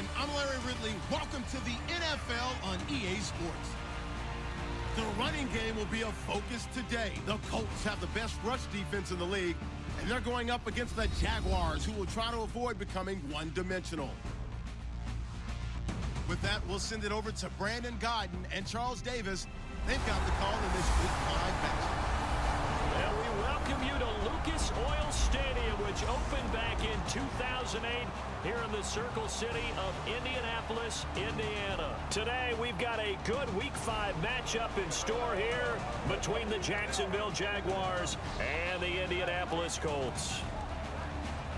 everyone. I'm Larry Ridley. Welcome to the NFL on EA Sports. The running game will be a focus today. The Colts have the best rush defense in the league, and they're going up against the Jaguars, who will try to avoid becoming one-dimensional. With that, we'll send it over to Brandon Godden and Charles Davis. They've got the call in this Week 5 matchup. And we welcome you to Lucas Oil Stadium, which opened back in 2008 here in the Circle City of Indianapolis, Indiana. Today, we've got a good Week 5 matchup in store here between the Jacksonville Jaguars and the Indianapolis Colts.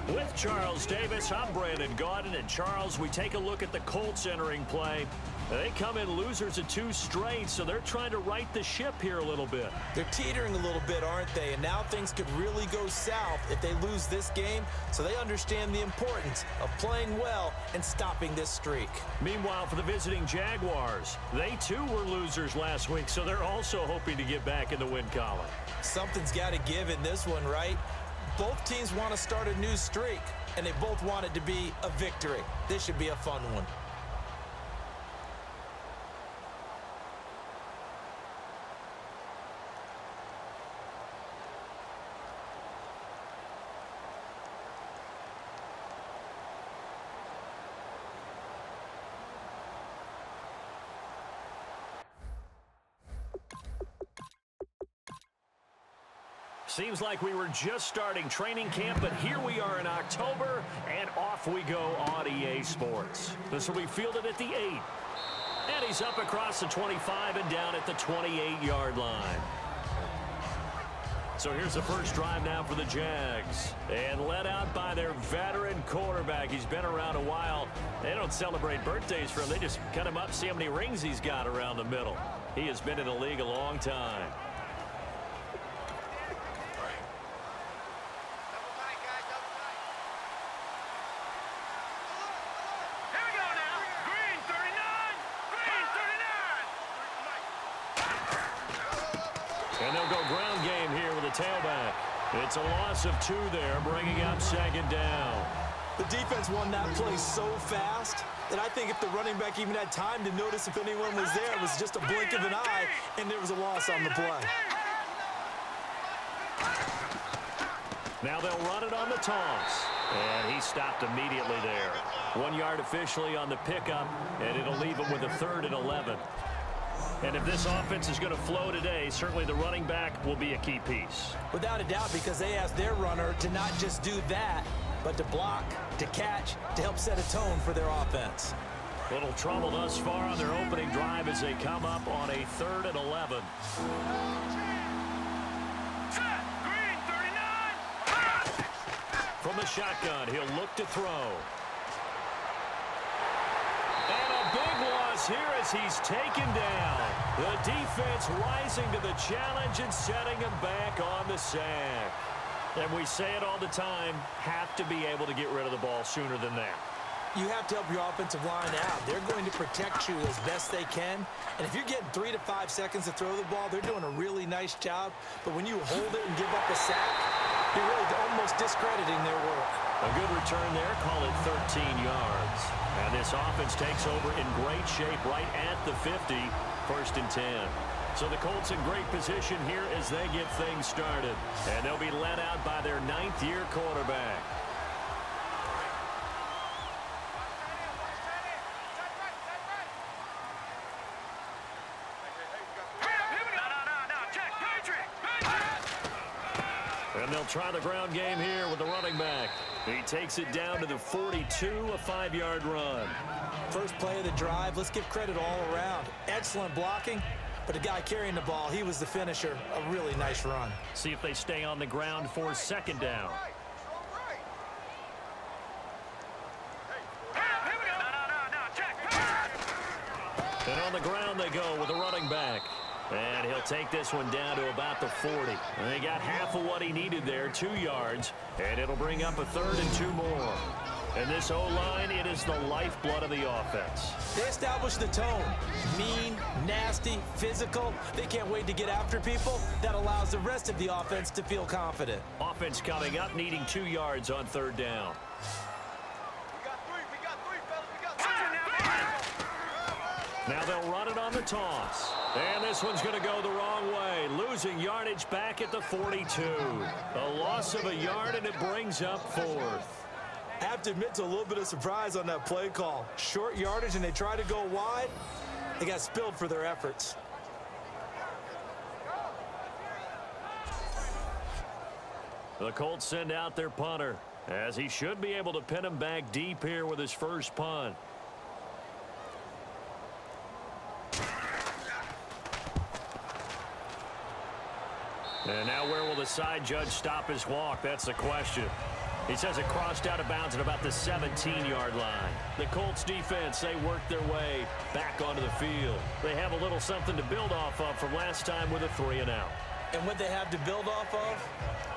With Charles Davis, I'm Brandon Gaudin. And Charles, we take a look at the Colts entering play. They come in losers of 2 straight, so they're trying to right the ship here a little bit. They're teetering a little bit, aren't they? And now things could really go south if they lose this game, so they understand the importance of playing well and stopping this streak. Meanwhile, for the visiting Jaguars, they too were losers last week, so they're also hoping to get back in the win column. Something's got to give in this one, right? Both teams want to start a new streak, and they both want it to be a victory. This should be a fun one. Seems like we were just starting training camp, but here we are in October, and off we go on EA Sports. This will be fielded at the 8. And he's up across the 25 and down at the 28-yard line. So here's the first drive now for the Jags. And led out by their veteran quarterback. He's been around a while. They don't celebrate birthdays for him. They just cut him up, see how many rings he's got around the middle. He has been in the league a long time. And they'll go ground game here with a tailback. It's a loss of 2 there, bringing up 2nd down. The defense won that play so fast that I think if the running back even had time to notice if anyone was there, it was just a blink of an eye, and there was a loss on the play. Now they'll run it on the toss. And he stopped immediately there. 1 yard officially on the pickup, and it'll leave him with a 3rd and 11. And if this offense is going to flow today, certainly the running back will be a key piece. Without a doubt, because they asked their runner to not just do that, but to block, to catch, to help set a tone for their offense. Little trouble thus far on their opening drive as they come up on a 3rd and 11. From the shotgun, he'll look to throw. And a big loss here as he's taken down. The defense rising to the challenge and setting him back on the sack. And we say it all the time, have to be able to get rid of the ball sooner than that. You have to help your offensive line out. They're going to protect you as best they can. And if you're getting 3 to 5 seconds to throw the ball, they're doing a really nice job. But when you hold it and give up a sack, you're really almost discrediting their work. A good return there, call it 13 yards. And this offense takes over in great shape right at the 50, 1st and 10. So the Colts in great position here as they get things started. And they'll be led out by their 9th-year quarterback. And they'll try the ground game here with the running back. He takes it down to the 42, a 5-yard run. First play of the drive, let's give credit all around. Excellent blocking, but the guy carrying the ball, he was the finisher. A really nice run. See if they stay on the ground for 2nd down. And on the ground they go with the running back. And he'll take this one down to about the 40. And they got half of what he needed there, 2 yards. And it'll bring up a 3rd and 2 more. And this O-line, it is the lifeblood of the offense. They established the tone. Mean, nasty, physical. They can't wait to get after people. That allows the rest of the offense to feel confident. Offense coming up, needing 2 yards on 3rd down. We got three, fellas. We got three. Now they'll run it on the toss. And this one's going to go the wrong way. Losing yardage back at the 42. A loss of a yard, and it brings up fourth. I have to admit to a little bit of surprise on that play call. Short yardage, and they try to go wide. They got spilled for their efforts. The Colts send out their punter, as he should be able to pin him back deep here with his first punt. And now where will the side judge stop his walk? That's the question. He says it crossed out of bounds at about the 17-yard line. The Colts defense, they work their way back onto the field. They have a little something to build off of from last time with a 3-and-out. And what they have to build off of?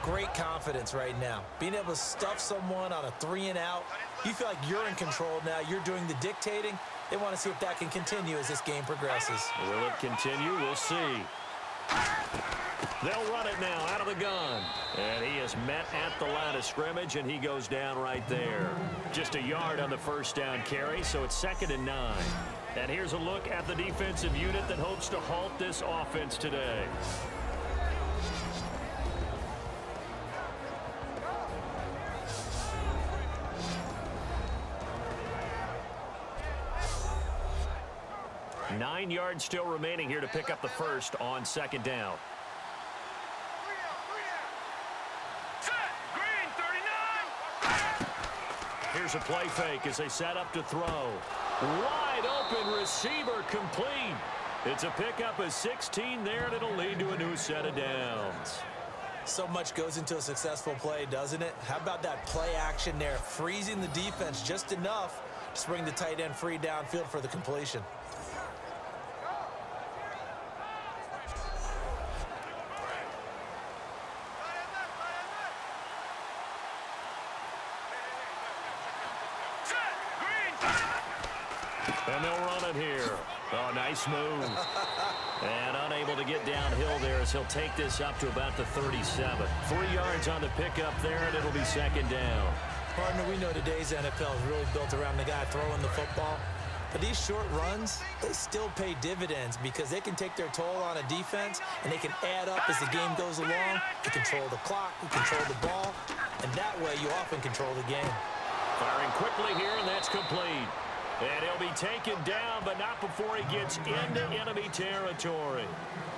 Great confidence right now. Being able to stuff someone on a 3-and-out. You feel like you're in control now. You're doing the dictating. They want to see if that can continue as this game progresses. Will it continue? We'll see. They'll run it now out of the gun. And he is met at the line of scrimmage, and he goes down right there. Just a yard on the first down carry, so it's 2nd and 9. And here's a look at the defensive unit that hopes to halt this offense today. Nine yards still remaining here to pick up the first on 2nd down. Here's a play fake as they set up to throw. Wide open receiver complete. It's a pickup of 16 there, and it'll lead to a new set of downs. So much goes into a successful play, doesn't it? How about that play action there? Freezing the defense just enough to bring the tight end free downfield for the completion. And they'll run it here. Oh, nice move. And unable to get downhill there as he'll take this up to about the 37. 3 yards on the pickup there, and it'll be 2nd down. Partner, we know today's NFL is really built around the guy throwing the football. But these short runs, they still pay dividends because they can take their toll on a defense, and they can add up as the game goes along. You control the clock, you control the ball, and that way you often control the game. Firing quickly here, and that's complete. And he'll be taken down, but not before he gets into enemy territory.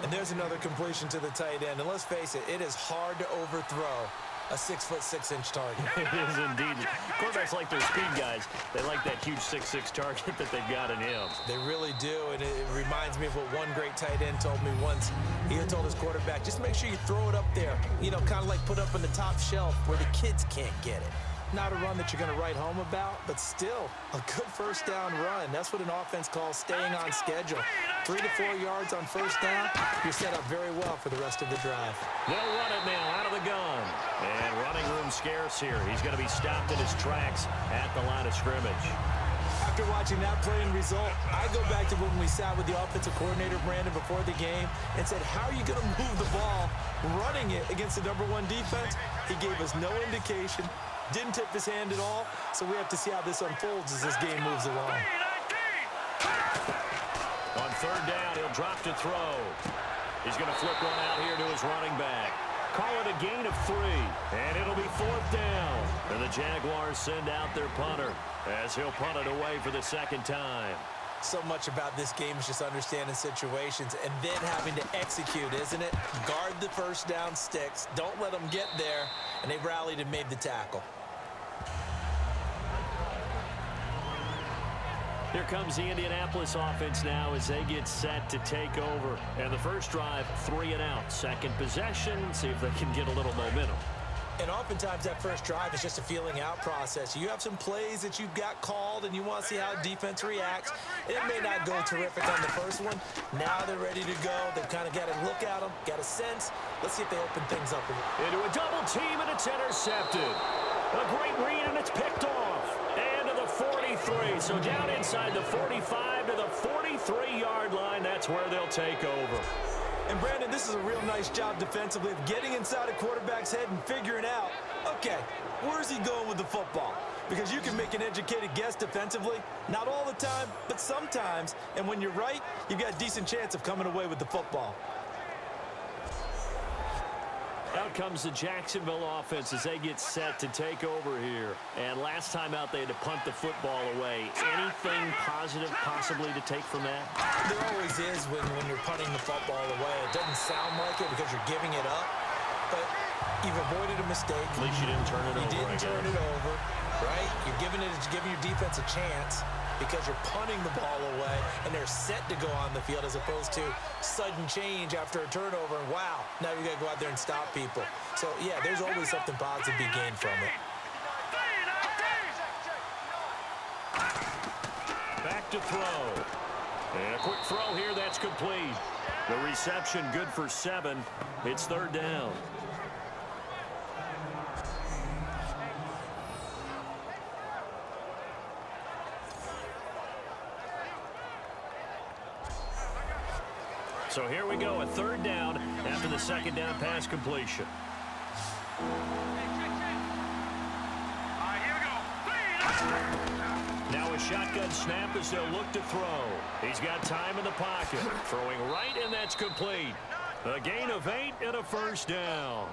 And there's another completion to the tight end. And let's face it, it is hard to overthrow a 6'6" target. It is indeed. Quarterbacks like their speed guys. They like that huge 6'6" target that they've got in him. They really do, and it reminds me of what one great tight end told me once. He had told his quarterback, just make sure you throw it up there, you know, kind of like put up on the top shelf where the kids can't get it. Not a run that you're going to write home about, but still a good first down run. That's what an offense calls staying on schedule. 3 to 4 yards on first down, you're set up very well for the rest of the drive. They'll run it now out of the gun. And running room scarce here. He's going to be stopped in his tracks at the line of scrimmage. After watching that play and result, I go back to when we sat with the offensive coordinator, Brandon, before the game and said, how are you going to move the ball running it against the #1 defense? He gave us no indication. Didn't tip his hand at all, so we have to see how this unfolds as this game moves along. On 3rd down, he'll drop to throw. He's going to flip one out here to his running back. Call it a gain of 3, and it'll be 4th down. And the Jaguars send out their punter as he'll punt it away for the 2nd time. So much about this game is just understanding situations and then having to execute, isn't it? Guard the first down sticks. Don't let them get there. And they rallied and made the tackle. Here comes the Indianapolis offense now as they get set to take over. And the first drive, 3 and out. Second possession, see if they can get a little momentum. And oftentimes that first drive is just a feeling out process. You have some plays that you've got called and you want to see how defense reacts. It may not go terrific on the first one. Now they're ready to go. They've kind of got to look at them, got a sense. Let's see if they open things up a little. Into a double team, and it's intercepted. A great read, and it's picked off. And to the 43. So down inside the 45 to the 43-yard line. That's where they'll take over. And, Brandon, this is a real nice job defensively of getting inside a quarterback's head and figuring out, okay, where's he going with the football? because you can make an educated guess defensively. Not all the time, but sometimes. And when you're right, you've got a decent chance of coming away with the football. Out comes the Jacksonville offense as they get set to take over here. And last time out, they had to punt the football away. Anything positive possibly to take from that? There always is when you're punting the football away. It doesn't sound like it because you're giving it up, but you've avoided a mistake. At least you didn't turn it over. You didn't turn it over, right? You're giving your defense a chance because you're punting the ball away, and they're set to go on the field as opposed to sudden change after a turnover, and wow, now you got to go out there and stop people. So, yeah, there's always something positive to be gained from it. Back to throw. And a quick throw here, that's complete. The reception good for 7. It's third down. So here we go, a third down after the second down pass completion. Now a shotgun snap as they'll look to throw. He's got time in the pocket. Throwing right, and that's complete. A gain of 8 and a first down.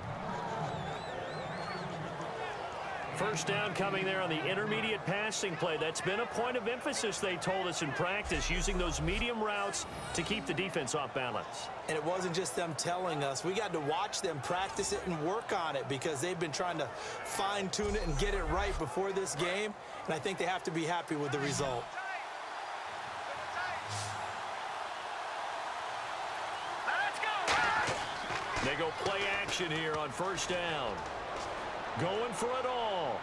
First down coming there on the intermediate passing play. That's been a point of emphasis, they told us in practice, using those medium routes to keep the defense off balance. And it wasn't just them telling us. We got to watch them practice it and work on it because they've been trying to fine-tune it and get it right before this game. And I think they have to be happy with the result. They go play action here on first down. Going for it all.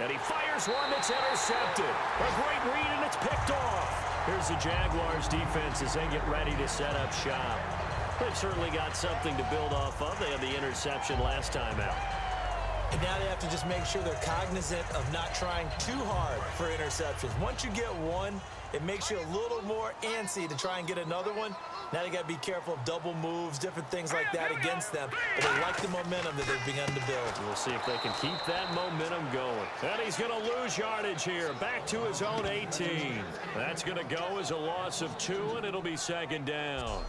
And he fires one that's intercepted. A great read, and it's picked off. Here's the Jaguars defense as they get ready to set up shop. They've certainly got something to build off of. They had the interception last time out. And now they have to just make sure they're cognizant of not trying too hard for interceptions. Once you get one, it makes you a little more antsy to try and get another one. Now they got to be careful of double moves, different things like that against them. But they like the momentum that they've begun to build. We'll see if they can keep that momentum going. And he's going to lose yardage here. Back to his own 18. That's going to go as a loss of 2, and it'll be second down.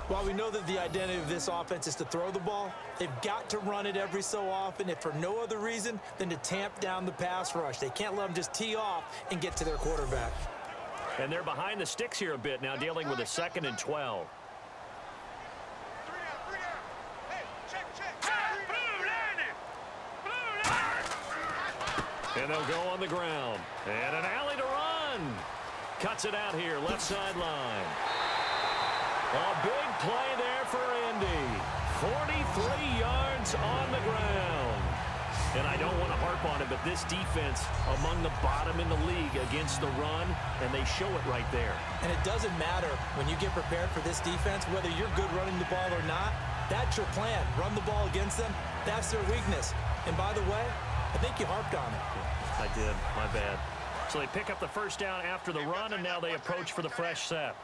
While we know that the identity of this offense is to throw the ball, they've got to run it every so often, if for no other reason than to tamp down the pass rush. They can't let them just tee off and get to their quarterback. And they're behind the sticks here a bit now, dealing with a 2nd and 12. And they'll go on the ground. And an alley to run. Cuts it out here, left sideline. A big play there for Indy. 43 yards on the ground. And I don't want to harp on it, but this defense among the bottom in the league against the run, and they show it right there. And it doesn't matter when you get prepared for this defense, whether you're good running the ball or not, that's your plan. Run the ball against them, that's their weakness. And by the way, I think you harped on it. I did, my bad. So they pick up the first down after the run, and now they approach for the fresh set.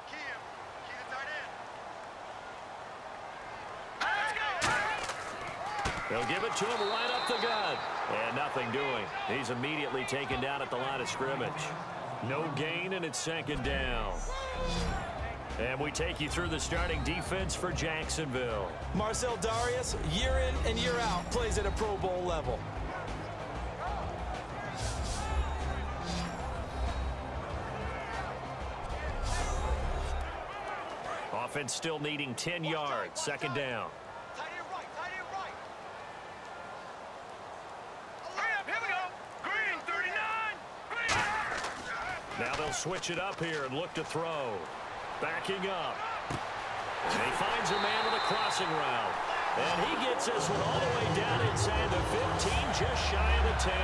They'll give it to him right up the gut. And nothing doing. He's immediately taken down at the line of scrimmage. No gain, and it's second down. And we take you through the starting defense for Jacksonville. Marcel Darius, year in and year out, plays at a Pro Bowl level. Offense still needing 10 yards. Second down. Now they'll switch it up here and look to throw. Backing up. And he finds a man with a crossing route. And he gets this one all the way down inside the 15, just shy of the 10.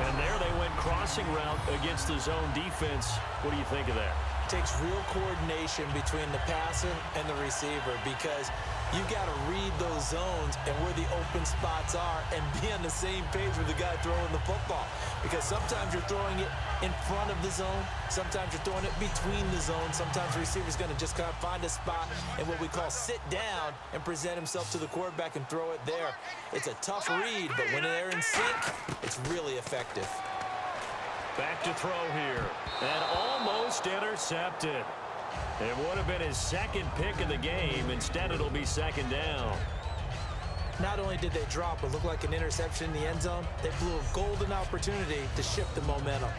And there they went crossing route against the zone defense. What do you think of that? Takes real coordination between the passer and the receiver because you've got to read those zones and where the open spots are and be on the same page with the guy throwing the football. Because sometimes you're throwing it in front of the zone. Sometimes you're throwing it between the zones. Sometimes the receiver's going to just kind of find a spot and what we call sit down and present himself to the quarterback and throw it there. It's a tough read, but when they're in sync, it's really effective. Back to throw here. And almost intercepted. It would have been his second pick of the game. Instead, it'll be second down. Not only did they drop what looked like an interception in the end zone, they blew a golden opportunity to shift the momentum.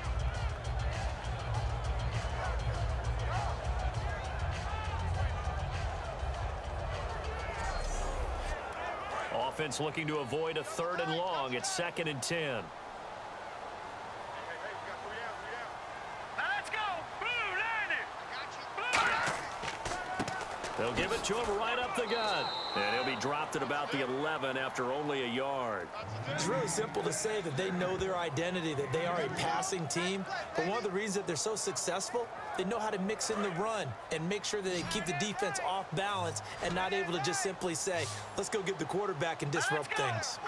Offense looking to avoid a 3rd and long. It's 2nd and 10. They'll give it to him right up the gut. And he'll be dropped at about the 11 after only a yard. It's really simple to say that they know their identity, that they are a passing team. But one of the reasons that they're so successful, they know how to mix in the run and make sure that they keep the defense off balance and not able to just simply say, let's go get the quarterback and disrupt things.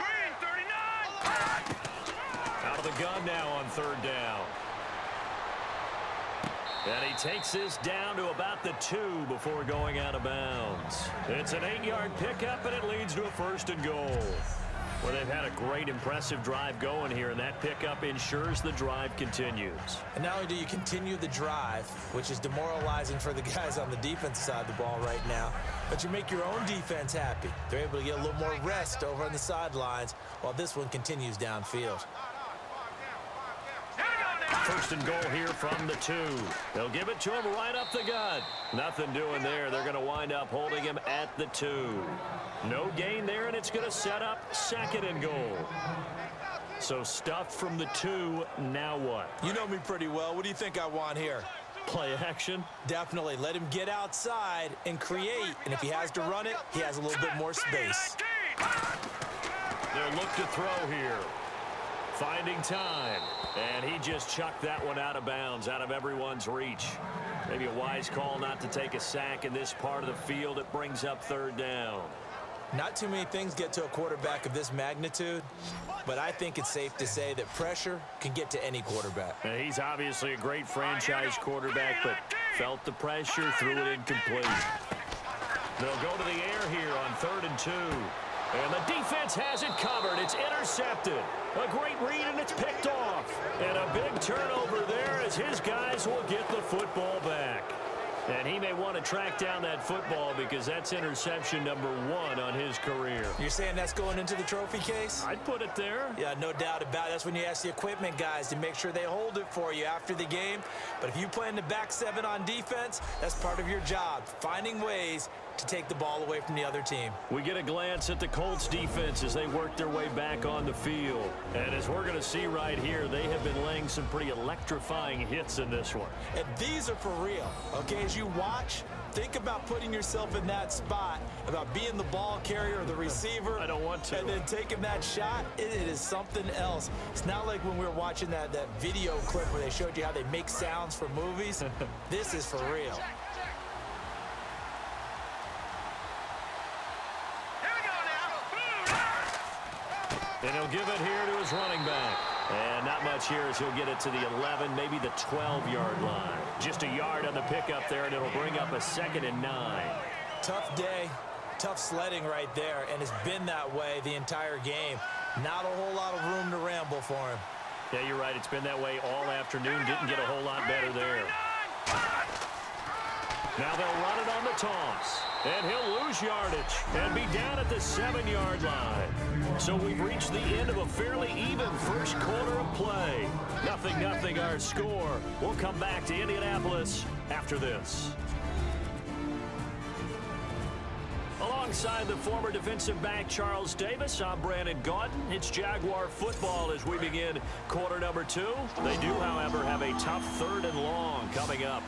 Out of the gun now on 3rd down. And he takes this down to about the 2 before going out of bounds. It's an 8-yard pickup, and it leads to a 1st and goal. Well, they've had a great, impressive drive going here, and that pickup ensures the drive continues. And not only do you continue the drive, which is demoralizing for the guys on the defensive side of the ball right now, but you make your own defense happy. They're able to get a little more rest over on the sidelines while this one continues downfield. 1st and goal here from the 2. They'll give it to him right up the gut. Nothing doing there. They're going to wind up holding him at the 2. No gain there, and it's going to set up 2nd and goal. So stuffed from the 2. Now what? You know me pretty well. What do you think I want here? Play action? Definitely. Let him get outside and create. And if he has to run it, he has a little bit more space. They'll look to throw here. Finding time. And he just chucked that one out of bounds, out of everyone's reach. Maybe a wise call not to take a sack in this part of the field. It brings up 3rd down. Not too many things get to a quarterback of this magnitude, but I think it's safe to say that pressure can get to any quarterback. Now, he's obviously a great franchise quarterback, but felt the pressure, threw it incomplete. They'll go to the air here on 3rd and 2. And the defense has it covered. It's intercepted. A great read, and it's picked off. And a big turnover there as his guys will get the football back. And he may want to track down that football because that's interception number 1 on his career. You're saying that's going into the trophy case? I'd put it there. Yeah, no doubt about it. That's when you ask the equipment guys to make sure they hold it for you after the game. But if you play in the back 7 on defense, that's part of your job, finding ways to take the ball away from the other team. We get a glance at the Colts defense as they work their way back on the field. And as we're going to see right here, they have been laying some pretty electrifying hits in this one. And these are for real, okay? As you watch, think about putting yourself in that spot, about being the ball carrier or the receiver. I don't want to. And then taking that shot, it is something else. It's not like when we were watching that video clip where they showed you how they make sounds for movies. This is for real. And he'll give it here to his running back. And not much here as he'll get it to the 11, maybe the 12-yard line. Just a yard on the pickup there, and it'll bring up a 2nd and 9. Tough day, tough sledding right there, and it's been that way the entire game. Not a whole lot of room to ramble for him. Yeah, you're right. It's been that way all afternoon. Didn't get a whole lot better there. Now they'll run it on the toss. And he'll lose yardage and be down at the 7-yard line. So we've reached the end of a fairly even first quarter of play. 0-0 our score. We'll come back to Indianapolis after this. Alongside the former defensive back Charles Davis, I'm Brandon Gaudin. It's Jaguar football as we begin quarter number 2. They do, however, have a tough 3rd and long coming up.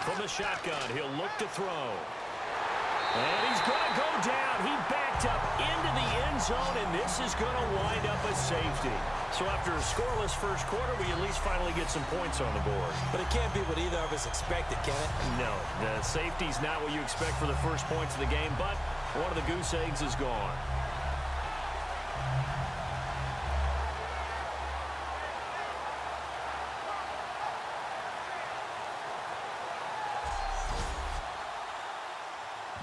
From the shotgun, he'll look to throw. And he's going to go down. He backed up into the end zone, and this is going to wind up a safety. So after a scoreless first quarter, we at least finally get some points on the board. But it can't be what either of us expected, can it? No, the safety's not what you expect for the first points of the game, but one of the goose eggs is gone.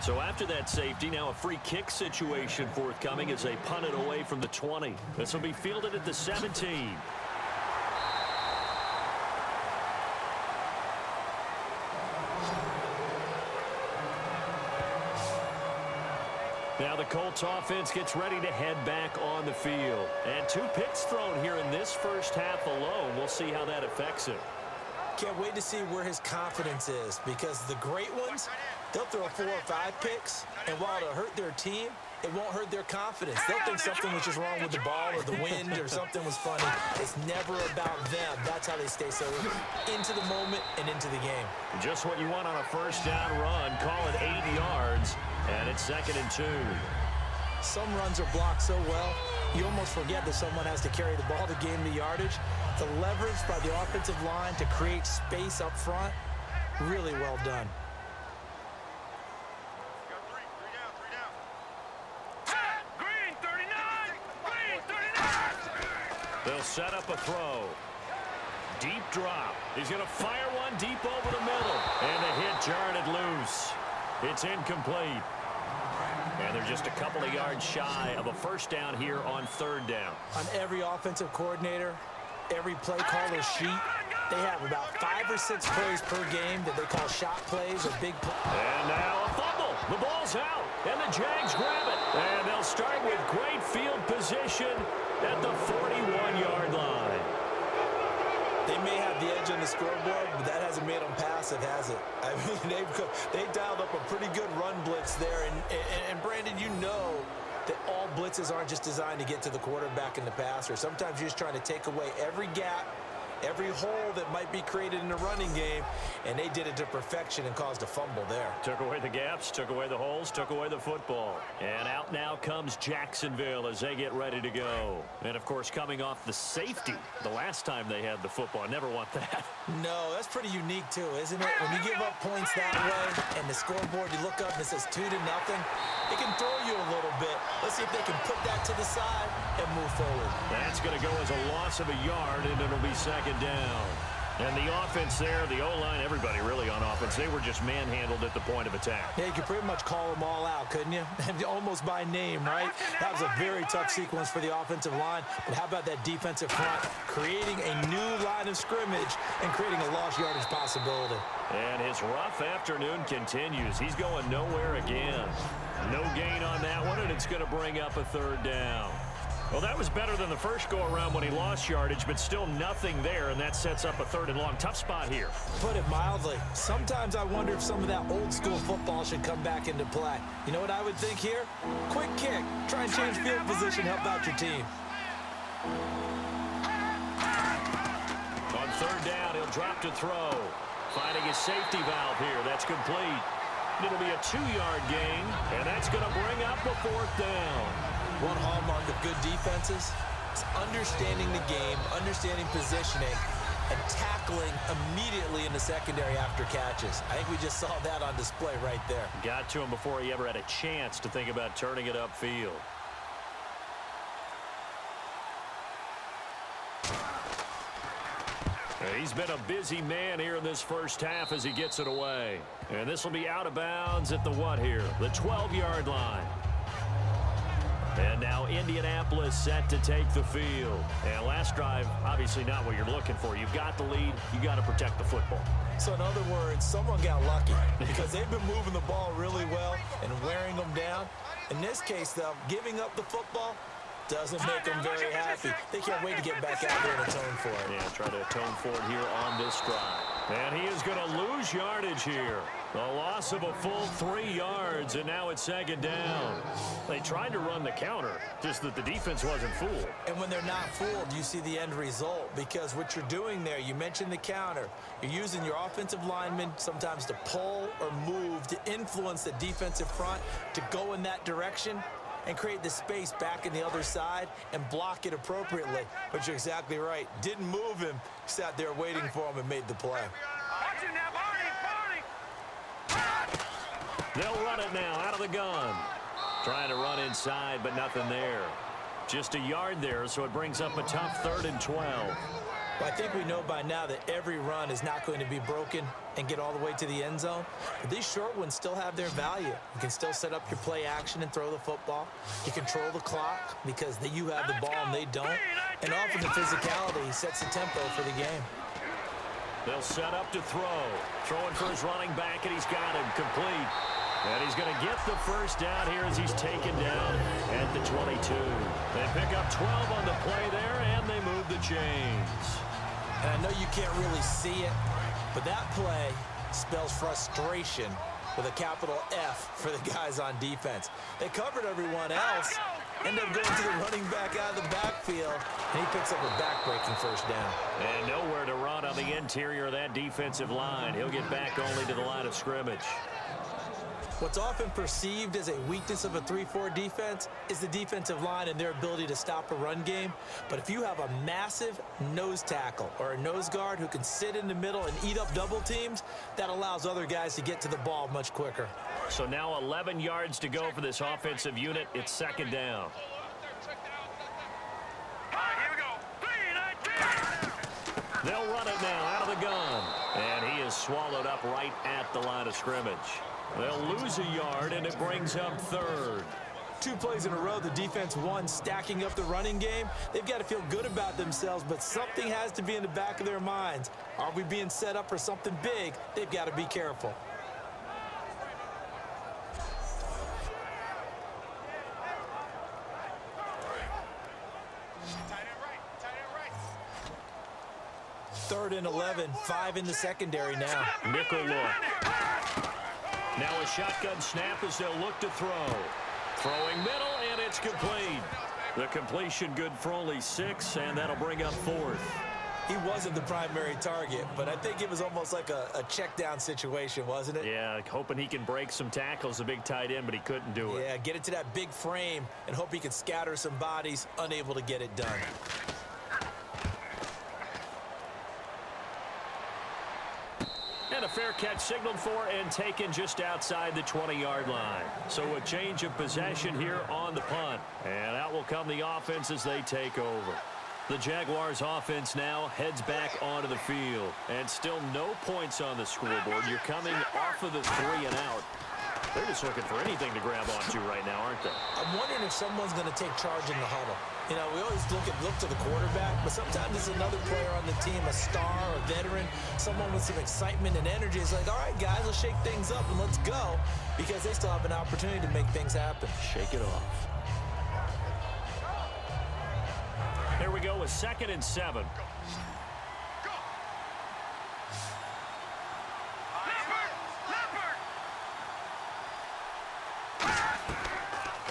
So after that safety, now a free kick situation forthcoming as they punt it away from the 20. This will be fielded at the 17. Now the Colts offense gets ready to head back on the field. And 2 picks thrown here in this first half alone. We'll see how that affects him. Can't wait to see where his confidence is, because the great ones, they'll throw 4 or 5 picks, and while it'll hurt their team, it won't hurt their confidence. They'll think something was just wrong with the ball or the wind or something was funny. It's never about them. That's how they stay so into the moment and into the game. Just what you want on a first down run. Call it 8 yards, and it's 2nd and 2. Some runs are blocked so well, you almost forget that someone has to carry the ball to gain the yardage. The leverage by the offensive line to create space up front, really well done. They'll set up a throw. Deep drop. He's going to fire one deep over the middle. And the hit jarred it loose. It's incomplete. And they're just a couple of yards shy of a first down here on 3rd down. On every offensive coordinator, every play caller sheet, they have about 5 or 6 plays per game that they call shot plays or big plays. And now a fumble. The ball's out. And the Jags grab it. And they'll start with great field position at the 41-yard line. They may have the edge on the scoreboard, but that hasn't made them passive, has it? I mean, they dialed up a pretty good run blitz there. And Brandon, you know that all blitzes aren't just designed to get to the quarterback and the passer. Sometimes you're just trying to take away every gap, every hole that might be created in the running game, and they did it to perfection and caused a fumble there. Took away the gaps, took away the holes, took away the football. And out now comes Jacksonville as they get ready to go. And, of course, coming off the safety the last time they had the football. Never want that. No, that's pretty unique, too, isn't it? When you give up points that way and the scoreboard, you look up and it says 2-0, it can throw you a little bit. Let's see if they can put that to the side and move forward. That's going to go as a loss of a yard, and it'll be 2nd down. And the offense there, the O-line, everybody really on offense, they were just manhandled at the point of attack. Yeah, you could pretty much call them all out, couldn't you? Almost by name, right? That was a very tough sequence for the offensive line. But how about that defensive front creating a new line of scrimmage and creating a lost yardage possibility? And his rough afternoon continues. He's going nowhere again. No gain on that one, and it's going to bring up a 3rd down. Well, that was better than the first go-around when he lost yardage, but still nothing there, and that sets up a 3rd and long. Tough spot here. Put it mildly. Sometimes I wonder if some of that old-school football should come back into play. You know what I would think here? Quick kick. Try and change field position, help out your team. On 3rd down, he'll drop to throw. Finding his safety valve here. That's complete. It'll be a 2-yard gain, and that's going to bring up a 4th down. One hallmark of good defenses is understanding the game, understanding positioning, and tackling immediately in the secondary after catches. I think we just saw that on display right there. Got to him before he ever had a chance to think about turning it upfield. He's been a busy man here in this first half as he gets it away. And this will be out of bounds at the what here? The 12-yard line. And now Indianapolis set to take the field. And last drive, obviously not what you're looking for. You've got the lead. You got to protect the football. So in other words, someone got lucky because they've been moving the ball really well and wearing them down. In this case, though, giving up the football doesn't make them very happy. They can't wait to get back out there and atone for it. Yeah, try to atone for it here on this drive. And he is going to lose yardage here. A loss of a full 3 yards, and now it's 2nd down. They tried to run the counter, just that the defense wasn't fooled. And when they're not fooled, you see the end result, because what you're doing there, you mentioned the counter. You're using your offensive linemen sometimes to pull or move to influence the defensive front to go in that direction and create the space back in the other side and block it appropriately. But you're exactly right. Didn't move him, sat there waiting for him and made the play. They'll run it now out of the gun. Trying to run inside, but nothing there. Just a yard there, so it brings up a tough 3rd and 12. Well, I think we know by now that every run is not going to be broken and get all the way to the end zone. But these short ones still have their value. You can still set up your play action and throw the football. You control the clock because you have the ball and they don't. And often the physicality sets the tempo for the game. They'll set up to throw. Throwing for his running back, and he's got him complete. And he's going to get the first down here as he's taken down at the 22. They pick up 12 on the play there, and they move the chains. And I know you can't really see it, but that play spells frustration with a capital F for the guys on defense. They covered everyone else, end up going to the running back out of the backfield, and he picks up a back-breaking first down. And nowhere to run on the interior of that defensive line. He'll get back only to the line of scrimmage. What's often perceived as a weakness of a 3-4 defense is the defensive line and their ability to stop a run game. But if you have a massive nose tackle or a nose guard who can sit in the middle and eat up double teams, that allows other guys to get to the ball much quicker. So now 11 yards to go for this offensive unit. It's second down. They'll run it now out of the gun. And he is swallowed up right at the line of scrimmage. They'll lose a yard, and it brings up third. 2 plays in a row, the defense won, stacking up the running game. They've got to feel good about themselves, but something has to be in the back of their minds. Are we being set up for something big? They've got to be careful. Third and 11, 5 in the secondary now. Nickel look. Now a shotgun snap as they'll look to throw. Throwing middle, and it's complete. The completion good for only 6, and that'll bring up fourth. He wasn't the primary target, but I think it was almost like a check down situation, wasn't it? Yeah, hoping he can break some tackles, a big tight end, but he couldn't do it. Yeah, get it to that big frame and hope he can scatter some bodies, unable to get it done. And a fair catch signaled for and taken just outside the 20-yard line. So a change of possession here on the punt. And out will come the offense as they take over. The Jaguars offense now heads back onto the field. And still no points on the scoreboard. You're coming off of the 3 and out. They're just looking for anything to grab onto right now, aren't they? I'm wondering if someone's going to take charge in the huddle. You know, we always look to the quarterback, but sometimes it's another player on the team, a star, a veteran, someone with some excitement and energy. It's like, all right, guys, let's shake things up and let's go, because they still have an opportunity to make things happen. Shake it off. Here we go with 2nd and 7.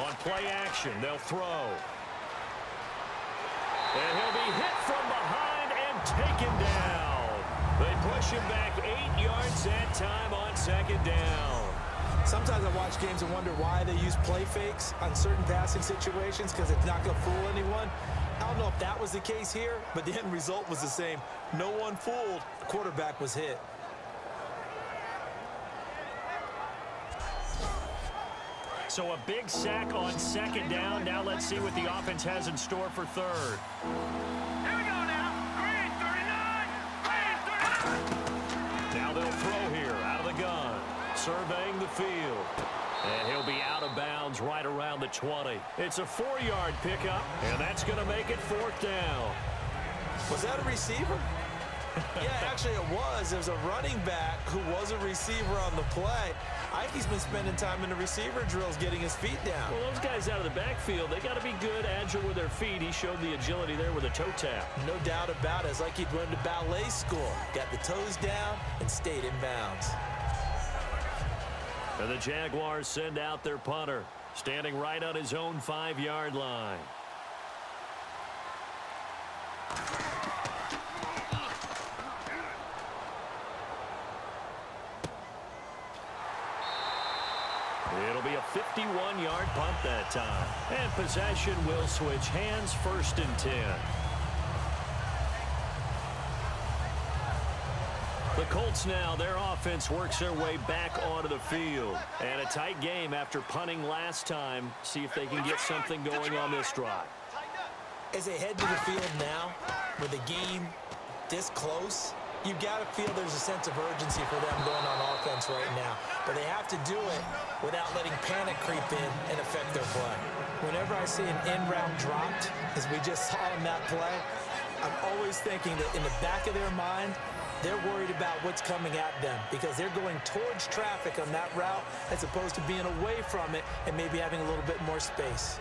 On play action, they'll throw. And he'll be hit from behind and taken down. They push him back 8 yards that time on 2nd down. Sometimes I watch games and wonder why they use play fakes on certain passing situations, because it's not going to fool anyone. I don't know if that was the case here, but the end result was the same. No one fooled. The quarterback was hit. So a big sack on 2nd down. Now let's see what the offense has in store for 3rd. Here we go now. Green 39. Now they'll throw here out of the gun. Surveying the field. And he'll be out of bounds right around the 20. It's a 4-yard pickup, and that's going to make it 4th down. Was that a receiver? Yeah, actually it was. There's a running back who was a receiver on the play. I think he's been spending time in the receiver drills getting his feet down. Well, those guys out of the backfield, they got to be good, agile with their feet. He showed the agility there with a toe tap. No doubt about it. It's like he'd went to ballet school. Got the toes down and stayed in bounds. And the Jaguars send out their punter, standing right on his own 5-yard line. It'll be a 51-yard punt that time. And possession will switch hands, 1st and 10. The Colts now, their offense works their way back onto the field. And a tight game after punting last time. See if they can get something going on this drive. As they head to the field now, with the game this close, you've got to feel there's a sense of urgency for them going on offense right now. But they have to do it without letting panic creep in and affect their play. Whenever I see an end route dropped, as we just saw in that play, I'm always thinking that in the back of their mind, they're worried about what's coming at them because they're going towards traffic on that route as opposed to being away from it and maybe having a little bit more space.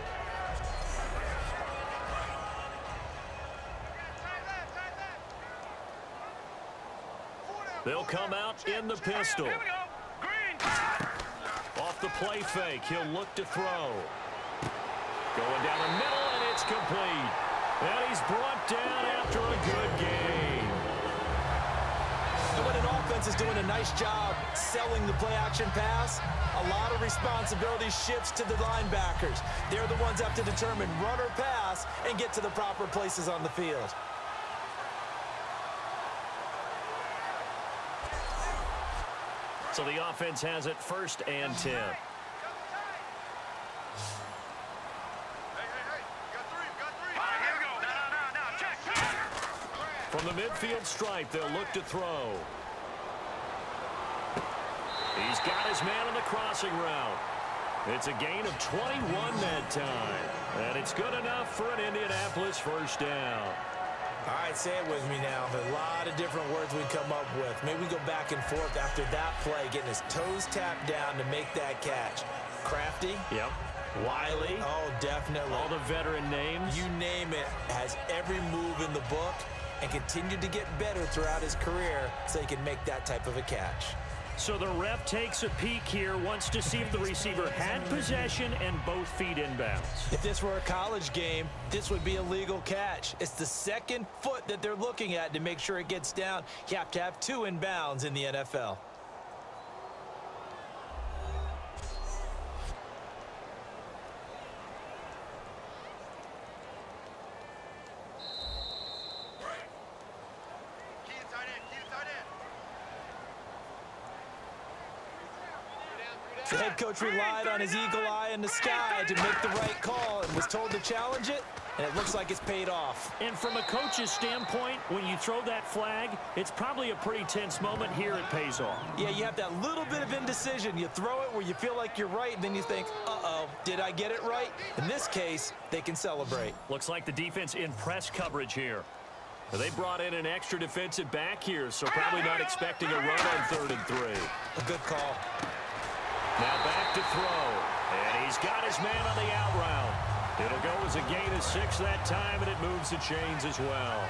They'll come out in the pistol. Here we go. Green. Off the play fake, he'll look to throw. Going down the middle, and it's complete. And he's brought down after a good game. And when an offense is doing a nice job selling the play-action pass, a lot of responsibility shifts to the linebackers. They're the ones that have to determine run or pass and get to the proper places on the field. So the offense has it 1st and 10. From the midfield stripe, they'll look to throw. He's got his man on the crossing route. It's a gain of 21 that time. And it's good enough for an Indianapolis 1st down. All right, say it with me now. There are a lot of different words we come up with. Maybe we go back and forth after that play, getting his toes tapped down to make that catch. Crafty. Yep. Wiley. Oh, definitely. All the veteran names. You name it. Has every move in the book and continued to get better throughout his career so he can make that type of a catch. So the ref takes a peek here, wants to see if the receiver had possession and both feet inbounds. If this were a college game, this would be a legal catch. It's the second foot that they're looking at to make sure it gets down. You have to have 2 inbounds in the NFL. The head coach relied on his eagle eye in the sky to make the right call and was told to challenge it, and it looks like it's paid off. And from a coach's standpoint, when you throw that flag, it's probably a pretty tense moment. Here it pays off. Yeah, you have that little bit of indecision. You throw it where you feel like you're right, and then you think, uh-oh, did I get it right? In this case, they can celebrate. Looks like the defense in press coverage here. They brought in an extra defensive back here, so probably not expecting a run on 3rd and 3. A good call. Now back to throw, and he's got his man on the out route. It'll go as a gain of 6 that time, and it moves the chains as well.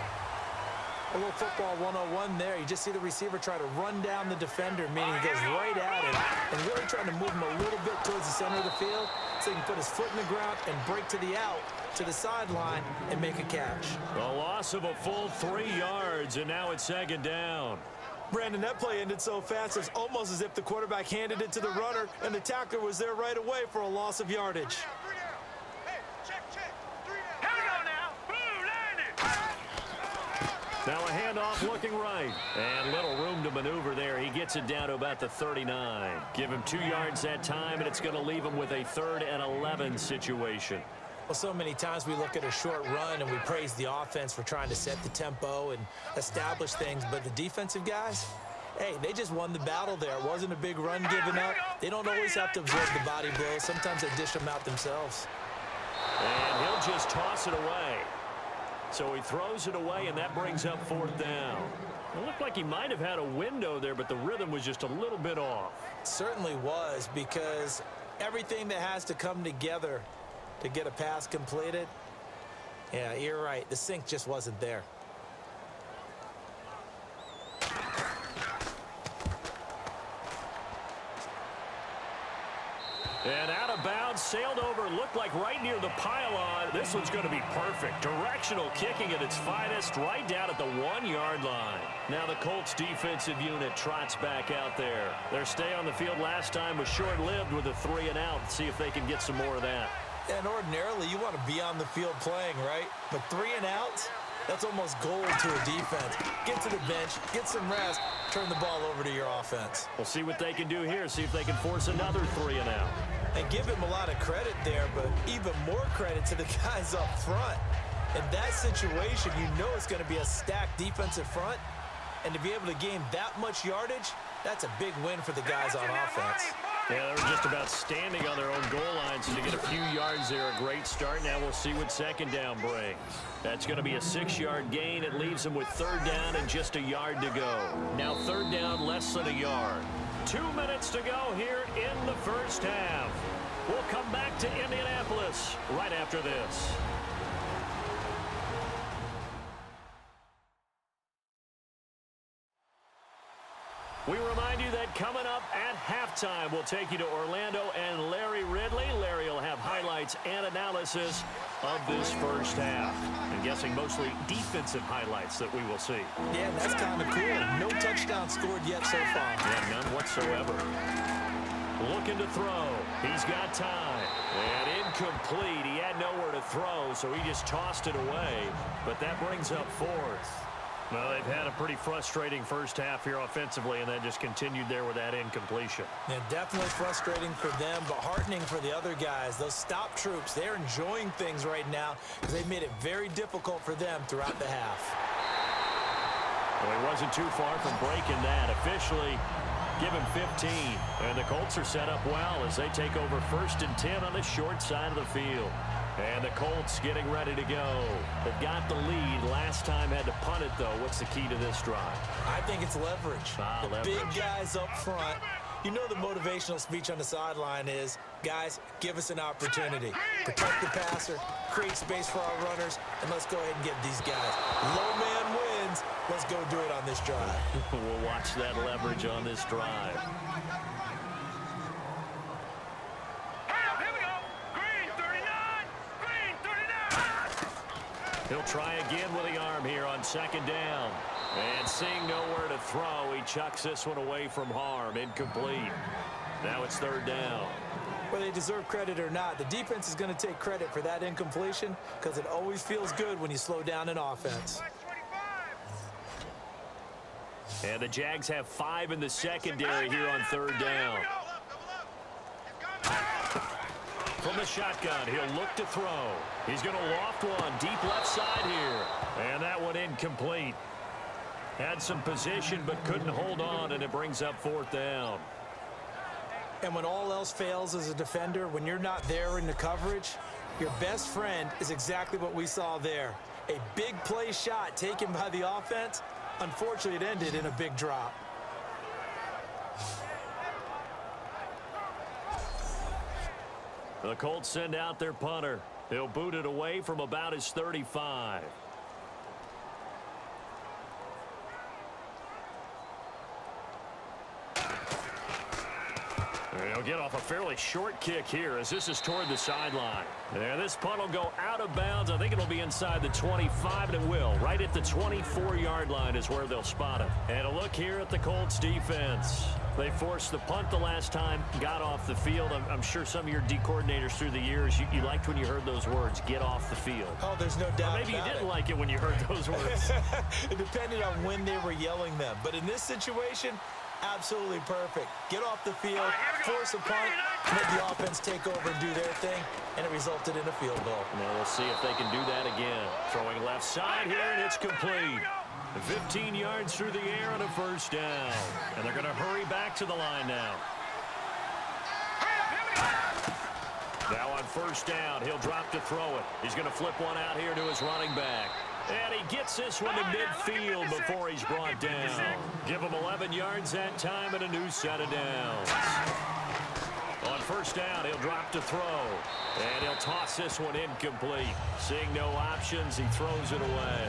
A little football 101 there. You just see the receiver try to run down the defender, meaning he goes right at him, and really trying to move him a little bit towards the center of the field so he can put his foot in the ground and break to the out, to the sideline, and make a catch. A loss of a full 3 yards, and now it's 2nd down. Brandon, that play ended so fast, it's almost as if the quarterback handed it to the runner, and the tackler was there right away for a loss of yardage. Now a handoff looking right, and little room to maneuver there. He gets it down to about the 39. Give him 2 yards that time, and it's going to leave him with a 3rd and 11 situation. Well, so many times we look at a short run and we praise the offense for trying to set the tempo and establish things, but the defensive guys, hey, they just won the battle there. It wasn't a big run given up. They don't always have to absorb the body blows. Sometimes they dish them out themselves. And he'll just toss it away. So he throws it away, and that brings up 4th down. It looked like he might have had a window there, but the rhythm was just a little bit off. It certainly was, because everything that has to come together to get a pass completed, yeah, you're right. The sync just wasn't there. And out of bounds, sailed over, looked like right near the pylon. This one's going to be perfect. Directional kicking at its finest, right down at the 1-yard line. Now the Colts defensive unit trots back out there. Their stay on the field last time was short-lived with a 3 and out. See if they can get some more of that. And ordinarily, you want to be on the field playing, right? But 3 and outs, that's almost gold to a defense. Get to the bench, get some rest, turn the ball over to your offense. We'll see what they can do here, see if they can force another 3 and out. And give him a lot of credit there, but even more credit to the guys up front. In that situation, you know it's going to be a stacked defensive front. And to be able to gain that much yardage, that's a big win for the guys on offense. Yeah, they were just about standing on their own goal line, so to get a few yards there, a great start. Now we'll see what second down brings. That's going to be a 6-yard gain. It leaves them with third down and just a yard to go. Now third down, less than a yard. 2 minutes to go here in the first half. We'll come back to Indianapolis right after this. We remind you that coming up at halftime, we'll take you to Orlando and Larry Ridley. Larry will have highlights and analysis of this first half. I'm guessing mostly defensive highlights that we will see. Yeah, that's kind of cool. No touchdown scored yet so far. Yeah, none whatsoever. Looking to throw. He's got time. And incomplete. He had nowhere to throw, so he just tossed it away. But that brings up fourth. Well, they've had a pretty frustrating first half here offensively, and that just continued there with that incompletion. Yeah, definitely frustrating for them, but heartening for the other guys. Those stop troops, they're enjoying things right now because they've made it very difficult for them throughout the half. Well, he wasn't too far from breaking that. Officially, give him 15. And the Colts are set up well as they take over 1st and 10 on the short side of the field. And the Colts getting ready to go. They've got the lead. Last time had to punt it, though. What's the key to this drive? I think it's leverage. Leverage. Big guys up front. You know the motivational speech on the sideline is, guys, give us an opportunity. Protect the passer, create space for our runners, and let's go ahead and get these guys. Low man wins. Let's go do it on this drive. We'll watch that leverage on this drive. He'll try again with the arm here on second down. And seeing nowhere to throw, he chucks this one away from harm. Incomplete. Now it's third down. Whether they deserve credit or not, the defense is going to take credit for that incompletion because it always feels good when you slow down an offense. And the Jags have 5 in the secondary here on third down. From the shotgun, he'll look to throw. He's going to loft one deep left side here. And that one incomplete. Had some position but couldn't hold on, and it brings up fourth down. And when all else fails as a defender, when you're not there in the coverage, your best friend is exactly what we saw there. A big play shot taken by the offense. Unfortunately, it ended in a big drop. The Colts send out their punter. He'll boot it away from about his 35. He'll get off a fairly short kick here as this is toward the sideline. And this punt will go out of bounds. I think it'll be inside the 25, and it will. Right at the 24-yard line is where they'll spot it. And a look here at the Colts defense. They forced the punt the last time, got off the field. I'm sure some of your D coordinators through the years, you liked when you heard those words, get off the field. Oh, there's no doubt. Or maybe you didn't like it when you heard those words. It depended on when they were yelling them. But in this situation, absolutely perfect. Get off the field, force a punt, let the offense take over and do their thing, and it resulted in a field goal. Now we'll see if they can do that again. Throwing left side here, and it's complete. 15 yards through the air and a first down. And they're going to hurry back to the line now. Now on first down, he'll drop to throw it. He's going to flip one out here to his running back. And he gets this one to midfield before he's brought down. Give him 11 yards that time and a new set of downs. On first down, he'll drop to throw. And he'll toss this one incomplete. Seeing no options, he throws it away.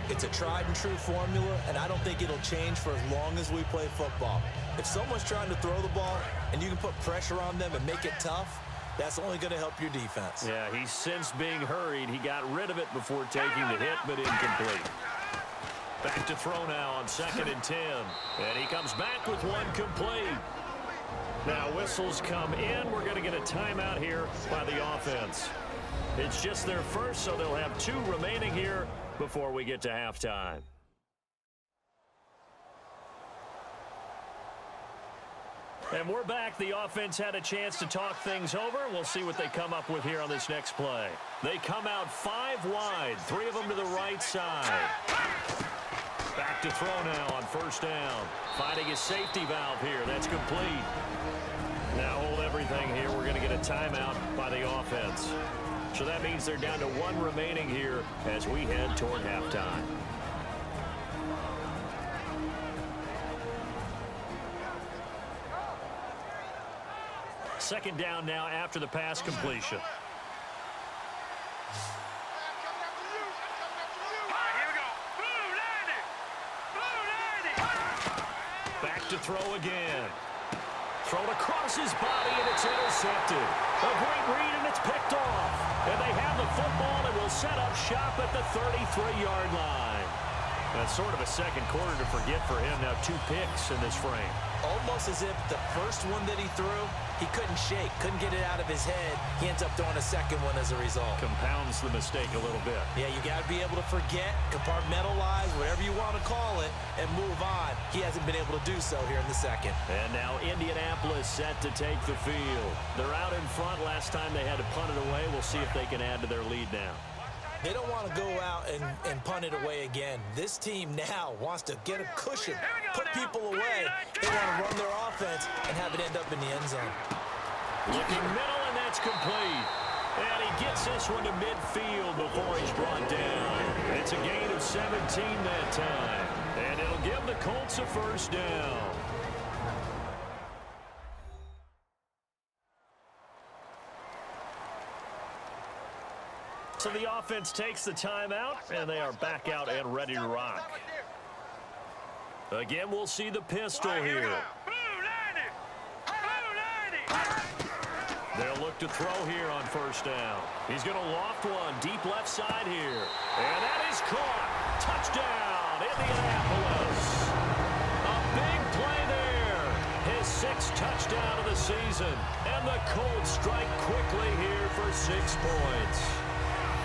It's a tried-and-true formula, and I don't think it'll change for as long as we play football. If someone's trying to throw the ball and you can put pressure on them and make it tough, that's only going to help your defense. Yeah, he's since being hurried. He got rid of it before taking the hit, but incomplete. Back to throw now on 2nd and 10. And he comes back with one complete. Now whistles come in. We're going to get a timeout here by the offense. It's just their first, so they'll have 2 remaining here before we get to halftime. And we're back. The offense had a chance to talk things over. We'll see what they come up with here on this next play. They come out 5 wide, 3 of them to the right side. Back to throw now on first down. Finding his safety valve here. That's complete. Now hold everything here. We're going to get a timeout by the offense. So that means they're down to 1 remaining here as we head toward halftime. Second down now after the pass completion. Back to throw again. Thrown across his body, and it's intercepted. A great read, and it's picked off. And they have the football and will set up shop at the 33-yard line. That's sort of a second quarter to forget for him. Now 2 picks in this frame. Almost as if the first one that he threw, he couldn't shake, couldn't get it out of his head. He ends up throwing a second one as a result. Compounds the mistake a little bit. Yeah, you got to be able to forget, compartmentalize, whatever you want to call it, and move on. He hasn't been able to do so here in the second. And now Indianapolis set to take the field. They're out in front. Last time they had to punt it away. We'll see if they can add to their lead now. They don't want to go out and punt it away again. This team now wants to get a cushion, put people away. They want to run their offense and have it end up in the end zone. Looking middle, and that's complete. And he gets this one to midfield before he's brought down. It's a gain of 17 that time. And it'll give the Colts a first down. So the offense takes the timeout, and they are back out and ready to rock. Again, we'll see the pistol here. They'll look to throw here on first down. He's going to loft one deep left side here. And that is caught. Touchdown, Indianapolis. A big play there. His 6th touchdown of the season. And the Colts strike quickly here for 6 points.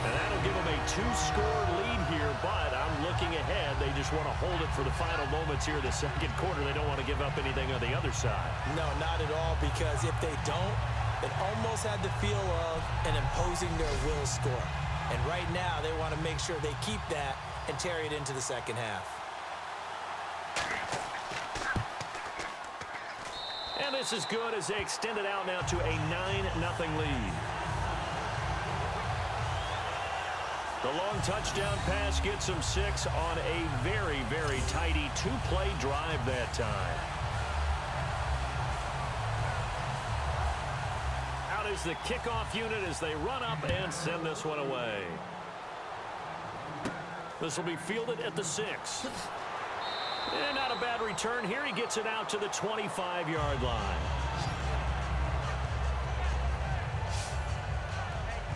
And that'll give them a 2-score lead here, but I'm looking ahead. They just want to hold it for the final moments here in the second quarter. They don't want to give up anything on the other side. No, not at all, because if they don't, it almost had the feel of an imposing their will score. And right now, they want to make sure they keep that and carry it into the second half. And this is good as they extend it out now to a 9-0 lead. The long touchdown pass gets them 6 on a very, very tidy 2-play drive that time. Out is the kickoff unit as they run up and send this one away. This will be fielded at the 6. And not a bad return here. He gets it out to the 25-yard line.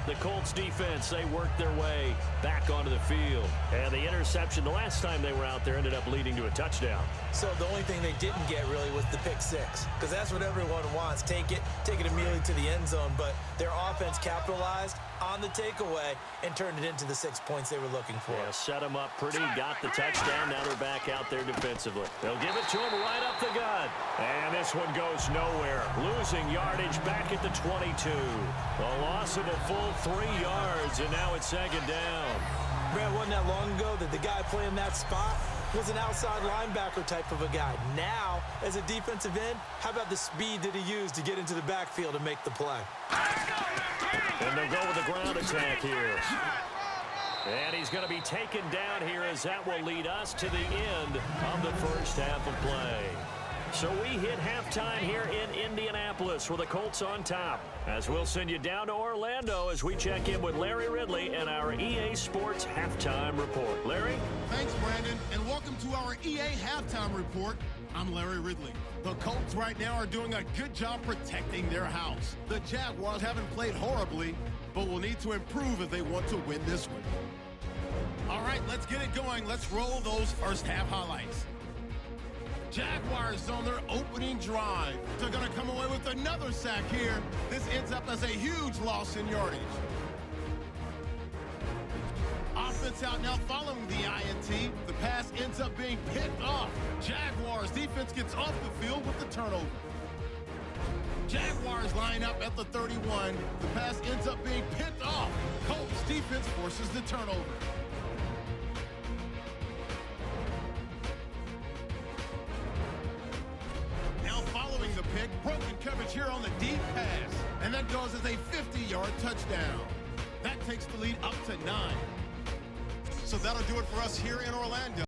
The Colts defense, they worked their way back onto the field. And the interception the last time they were out there ended up leading to a touchdown. So the only thing they didn't get really was the pick 6, because that's what everyone wants. Take it immediately to the end zone. But their offense capitalized on the takeaway and turned it into the 6 points they were looking for. Yeah, set them up pretty, got the touchdown. Now they're back out there defensively. They'll give it to him right up the gut. And this one goes nowhere. Losing yardage back at the 22. A loss of a full 3 yards, and now it's second down. Brad, wasn't that long ago that the guy playing that spot was an outside linebacker type of a guy. Now, as a defensive end, how about the speed that he used to get into the backfield and make the play? And they'll go with the ground attack here. And he's going to be taken down here as that will lead us to the end of the first half of play. So we hit halftime here in Indianapolis with the Colts on top. As we'll send you down to Orlando as we check in with Larry Ridley and our EA Sports Halftime Report. Larry? Thanks, Brandon, and welcome to our EA Halftime Report. I'm Larry Ridley. The Colts right now are doing a good job protecting their house. The Jaguars haven't played horribly, but will need to improve if they want to win this one. All right, let's get it going. Let's roll those first half highlights. Jaguars on their opening drive. They're going to come away with another sack here. This ends up as a huge loss in yardage. Offense out now following the INT. The pass ends up being picked off. Jaguars defense gets off the field with the turnover. Jaguars line up at the 31. The pass ends up being picked off. Colts defense forces the turnover. Now following the pick, broken coverage here on the deep pass. And that goes as a 50-yard touchdown. That takes the lead up to 9. So that'll do it for us here in Orlando.